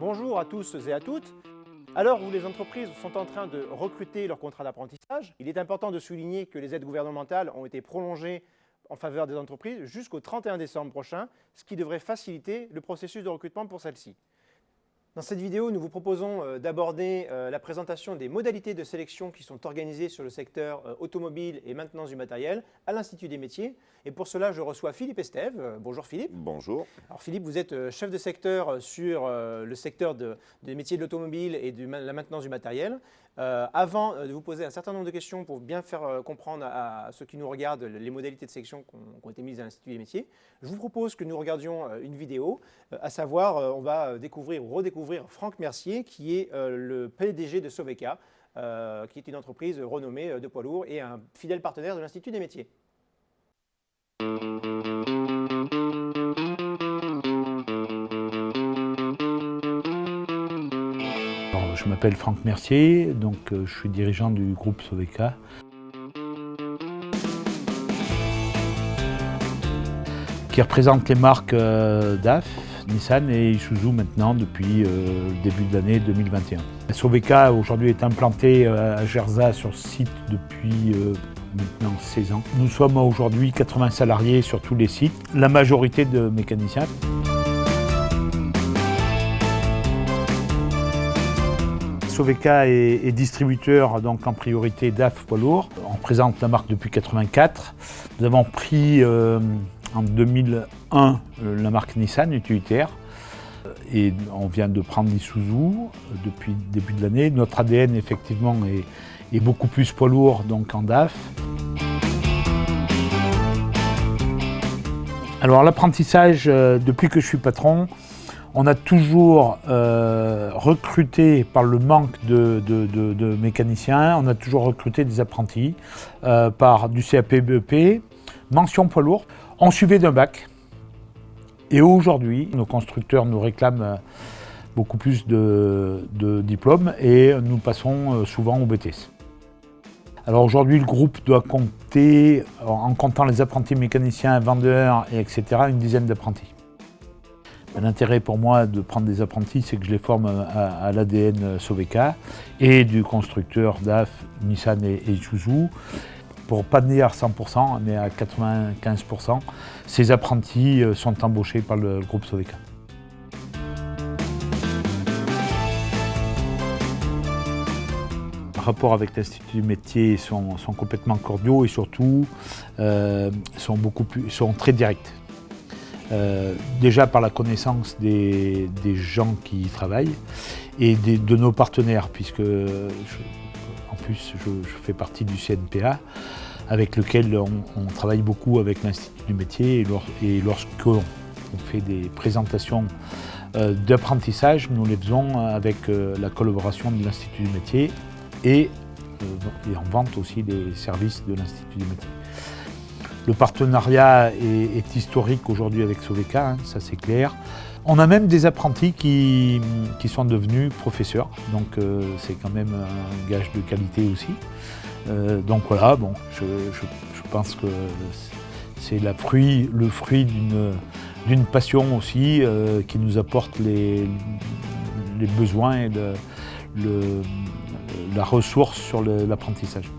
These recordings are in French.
Bonjour à tous et à toutes. À l'heure où les entreprises sont en train de recruter leurs contrats d'apprentissage, il est important de souligner que les aides gouvernementales ont été prolongées en faveur des entreprises jusqu'au 31 décembre prochain, ce qui devrait faciliter le processus de recrutement pour celles-ci. Dans cette vidéo, nous vous proposons d'aborder la présentation des modalités de sélection qui sont organisées sur le secteur automobile et maintenance du matériel à l'Institut des métiers. Et pour cela, je reçois Philippe Estève. Bonjour Philippe. Bonjour. Alors Philippe, vous êtes chef de secteur sur le secteur des métiers de l'automobile et de la maintenance du matériel. Avant de vous poser un certain nombre de questions pour bien faire comprendre à ceux qui nous regardent les modalités de sélection qui ont été mises à l'Institut des métiers, je vous propose que nous regardions une vidéo, à savoir on va découvrir ou redécouvrir Franck Mercier qui est le PDG de Soveca, qui est une entreprise renommée de poids lourds et un fidèle partenaire de l'Institut des métiers. Alors, je m'appelle Franck Mercier, donc je suis dirigeant du groupe Soveca. Qui représente les marques DAF, Nissan et Isuzu maintenant depuis le début de l'année 2021. Soveca aujourd'hui est implanté à Gerza sur site depuis maintenant 16 ans. Nous sommes aujourd'hui 80 salariés sur tous les sites, la majorité de mécaniciens. Soveca est distributeur donc en priorité DAF poids lourd. On présente la marque depuis 1984. Nous avons pris en 2001 la marque Nissan utilitaire et on vient de prendre Isuzu depuis le début de l'année. Notre ADN effectivement est beaucoup plus poids lourd donc en DAF. Alors l'apprentissage, depuis que je suis patron, on a toujours recruté par le manque de mécaniciens, on a toujours recruté des apprentis par du CAP BEP, mention poids lourd. On suivait d'un bac et aujourd'hui, nos constructeurs nous réclament beaucoup plus de diplômes et nous passons souvent au BTS. Alors aujourd'hui, le groupe doit compter, en comptant les apprentis mécaniciens, vendeurs, etc., une dizaine d'apprentis. L'intérêt pour moi de prendre des apprentis, c'est que je les forme à l'ADN Soveca et du constructeur DAF, Nissan et Isuzu. Pour pas dire à 100%, mais à 95%, ces apprentis sont embauchés par le groupe Soveca. Les rapports avec l'Institut du métier sont complètement cordiaux et surtout sont très directs. Déjà par la connaissance des gens qui y travaillent et de nos partenaires, puisque en plus je fais partie du CNPA, avec lequel on travaille beaucoup avec l'Institut du métier et lorsqu'on fait des présentations d'apprentissage, nous les faisons avec la collaboration de l'Institut du métier et on vante aussi des services de l'Institut du métier. Le partenariat est historique aujourd'hui avec Soveca, ça c'est clair. On a même des apprentis qui sont devenus professeurs, donc c'est quand même un gage de qualité aussi. Donc voilà, bon, je pense que c'est le fruit d'une passion aussi qui nous apporte les besoins et la ressource sur l'apprentissage.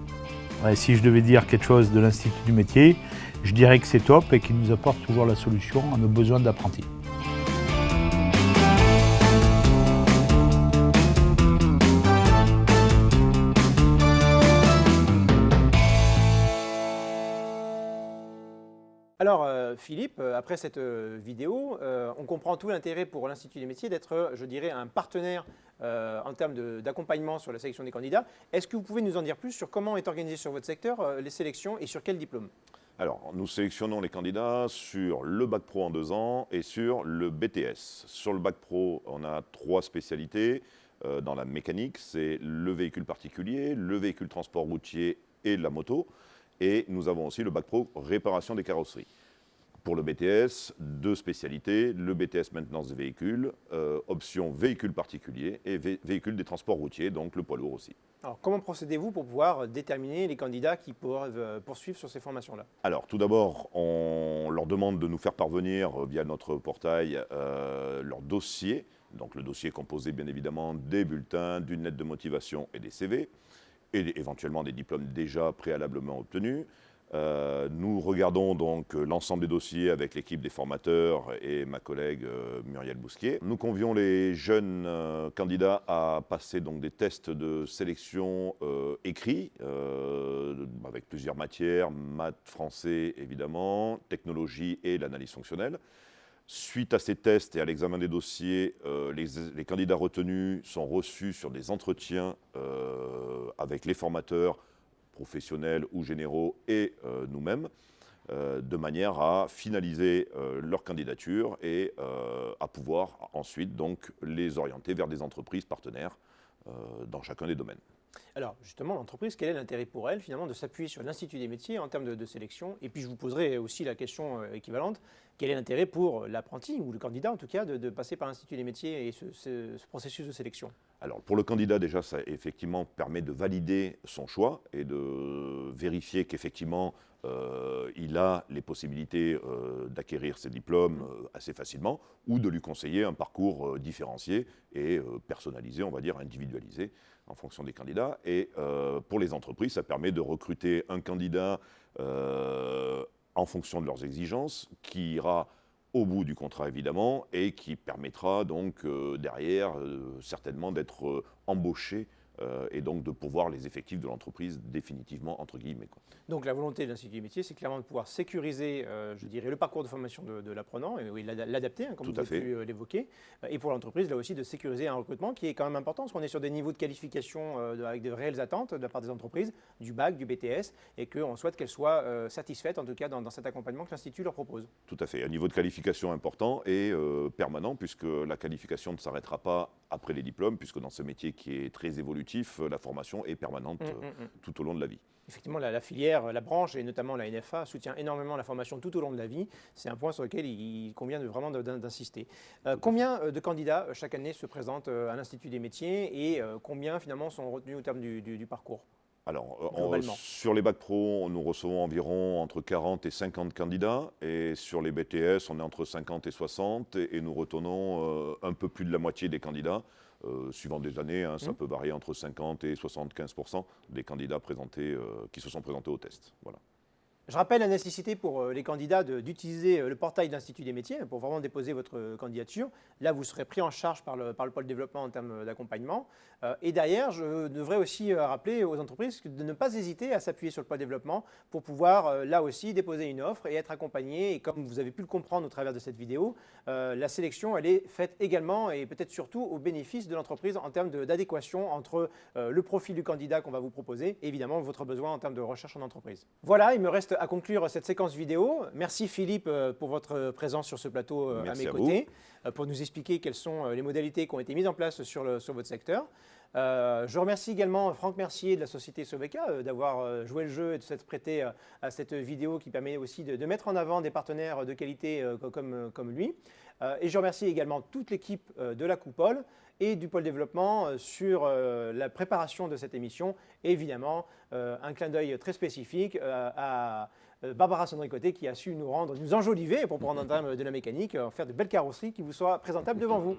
Ouais, si je devais dire quelque chose de l'Institut du métier, je dirais que c'est top et qu'il nous apporte toujours la solution à nos besoins d'apprentis. Alors Philippe, après cette vidéo, on comprend tout l'intérêt pour l'Institut des métiers d'être, je dirais, un partenaire en termes d'accompagnement sur la sélection des candidats. Est-ce que vous pouvez nous en dire plus sur comment est organisé sur votre secteur les sélections et sur quel diplôme? Alors, nous sélectionnons les candidats sur le bac pro en 2 ans et sur le BTS. Sur le bac pro, on a 3 spécialités. Dans la mécanique, c'est le véhicule particulier, le véhicule transport routier et la moto. Et nous avons aussi le bac pro réparation des carrosseries. Pour le BTS, 2 spécialités, le BTS maintenance des véhicules, option véhicules particuliers et véhicules des transports routiers, donc le poids lourd aussi. Alors, comment procédez-vous pour pouvoir déterminer les candidats qui peuvent poursuivre sur ces formations-là? Alors, tout d'abord, on leur demande de nous faire parvenir via notre portail leur dossier. Donc, le dossier est composé bien évidemment des bulletins, d'une lettre de motivation et des CV, et éventuellement des diplômes déjà préalablement obtenus. Nous regardons donc l'ensemble des dossiers avec l'équipe des formateurs et ma collègue Muriel Bousquier. Nous convions les jeunes candidats à passer donc des tests de sélection écrits avec plusieurs matières, maths, français évidemment, technologie et l'analyse fonctionnelle. Suite à ces tests et à l'examen des dossiers, les candidats retenus sont reçus sur des entretiens avec les formateurs professionnels ou généraux et nous-mêmes, de manière à finaliser leur candidature et à pouvoir ensuite donc les orienter vers des entreprises partenaires dans chacun des domaines. Alors justement, l'entreprise, quel est l'intérêt pour elle finalement de s'appuyer sur l'Institut des métiers en termes de sélection? Et puis je vous poserai aussi la question équivalente, quel est l'intérêt pour l'apprenti ou le candidat en tout cas de passer par l'Institut des métiers et ce processus de sélection? Alors pour le candidat déjà, ça effectivement permet de valider son choix et de vérifier qu'effectivement il a les possibilités d'acquérir ses diplômes assez facilement ou de lui conseiller un parcours différencié et personnalisé, on va dire individualisé en fonction des candidats. Et pour les entreprises, ça permet de recruter un candidat en fonction de leurs exigences, qui ira au bout du contrat évidemment, et qui permettra donc derrière certainement d'être embauché et donc de pourvoir les effectifs de l'entreprise définitivement, entre guillemets, quoi. Donc la volonté de l'Institut des métiers, c'est clairement de pouvoir sécuriser, je dirais, le parcours de formation de l'apprenant et l'adapter, hein, comme Tout vous à avez fait. pu l'évoquer. Et pour l'entreprise, là aussi, de sécuriser un recrutement qui est quand même important, parce qu'on est sur des niveaux de qualification avec de réelles attentes de la part des entreprises, du bac, du BTS, et qu'on souhaite qu'elles soient satisfaites, en tout cas dans cet accompagnement que l'Institut leur propose. Tout à fait. Un niveau de qualification important et permanent, puisque la qualification ne s'arrêtera pas après les diplômes, puisque dans ce métier qui est très évolutif, la formation est permanente tout au long de la vie. Effectivement, la filière, la branche et notamment la NFA soutient énormément la formation tout au long de la vie. C'est un point sur lequel il convient vraiment d'insister. Combien de candidats chaque année se présentent à l'Institut des métiers et combien finalement sont retenus au terme du parcours? Alors, Globalement. sur les bacs pro, nous recevons environ entre 40 et 50 candidats. Et sur les BTS, on est entre 50 et 60. Et nous retenons un peu plus de la moitié des candidats. Suivant des années, hein, ça peut varier entre 50 et 75% des candidats présentés, qui se sont présentés au test. Voilà. Je rappelle la nécessité pour les candidats d'utiliser le portail de l'Institut des métiers pour vraiment déposer votre candidature. Là, vous serez pris en charge par le pôle développement en termes d'accompagnement. Et derrière, je devrais aussi rappeler aux entreprises de ne pas hésiter à s'appuyer sur le pôle développement pour pouvoir, là aussi, déposer une offre et être accompagné. Et comme vous avez pu le comprendre au travers de cette vidéo, la sélection, elle est faite également et peut-être surtout au bénéfice de l'entreprise en termes d'adéquation entre le profil du candidat qu'on va vous proposer et évidemment votre besoin en termes de recherche en entreprise. Voilà, il me reste à conclure cette séquence vidéo. Merci Philippe pour votre présence sur ce plateau à mes côtés, pour nous expliquer quelles sont les modalités qui ont été mises en place sur votre secteur. Je remercie également Franck Mercier de la société Sobeca d'avoir joué le jeu et de s'être prêté à cette vidéo qui permet aussi de mettre en avant des partenaires de qualité comme lui. Et je remercie également toute l'équipe de la Coupole et du pôle développement sur la préparation de cette émission. Et évidemment, un clin d'œil très spécifique à Barbara Sandricoté qui a su nous enjoliver pour prendre un terme de la mécanique, faire de belles carrosseries qui vous soient présentables devant vous.